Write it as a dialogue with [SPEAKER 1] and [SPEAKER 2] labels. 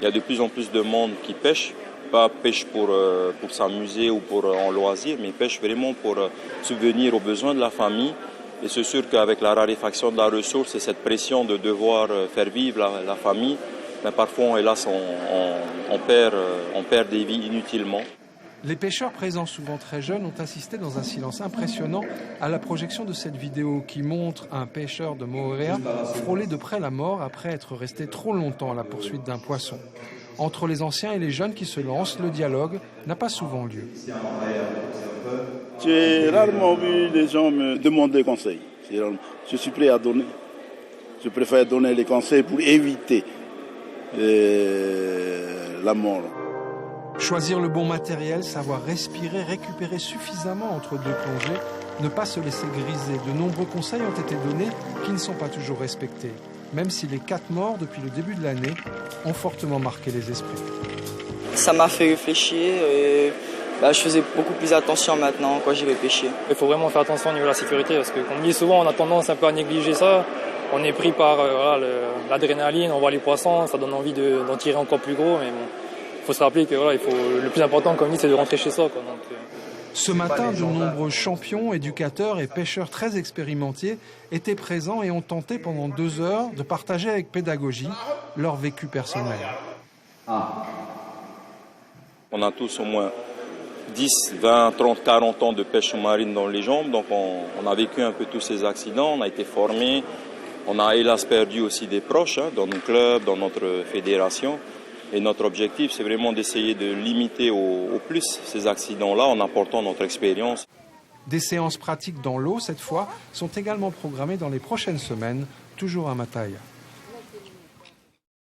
[SPEAKER 1] Il y a de plus en plus de monde qui pêche, pas pêche pour s'amuser ou en loisir, mais pêche vraiment pour subvenir aux besoins de la famille. Et c'est sûr qu'avec la raréfaction de la ressource et cette pression de devoir faire vivre la famille, mais parfois, hélas, on perd des vies inutilement.
[SPEAKER 2] Les pêcheurs présents, souvent très jeunes, ont assisté dans un silence impressionnant à la projection de cette vidéo qui montre un pêcheur de Moorea frôler de près la mort après être resté trop longtemps à la poursuite d'un poisson. Entre les anciens et les jeunes qui se lancent, le dialogue n'a pas souvent lieu.
[SPEAKER 3] J'ai rarement vu les gens me demander conseil. Je suis prêt à donner. Je préfère donner les conseils pour éviter la mort.
[SPEAKER 2] Choisir le bon matériel, savoir respirer, récupérer suffisamment entre deux plongées, ne pas se laisser griser. De nombreux conseils ont été donnés qui ne sont pas toujours respectés, même si les 4 morts depuis le début de l'année ont fortement marqué les esprits.
[SPEAKER 4] Ça m'a fait réfléchir et je faisais beaucoup plus attention maintenant quand j'y vais pêcher.
[SPEAKER 5] Il faut vraiment faire attention au niveau de la sécurité parce que, comme on dit souvent, on a tendance un peu à négliger ça. On est pris par l'adrénaline, on voit les poissons, ça donne envie d'en tirer encore plus gros, mais bon. Il faut se rappeler que le plus important, comme dit, c'est de rentrer chez soi.
[SPEAKER 2] Ce matin, de nombreux champions, éducateurs et pêcheurs très expérimentés étaient présents et ont tenté pendant 2 heures de partager avec pédagogie leur vécu personnel.
[SPEAKER 1] On a tous au moins 10, 20, 30, 40 ans de pêche sous-marine dans les jambes, donc on a vécu un peu tous ces accidents, on a été formés, on a hélas perdu aussi des proches dans nos clubs, dans notre fédération. Et notre objectif, c'est vraiment d'essayer de limiter au plus ces accidents-là en apportant notre expérience.
[SPEAKER 2] Des séances pratiques dans l'eau, cette fois, sont également programmées dans les prochaines semaines, toujours à Mataïa.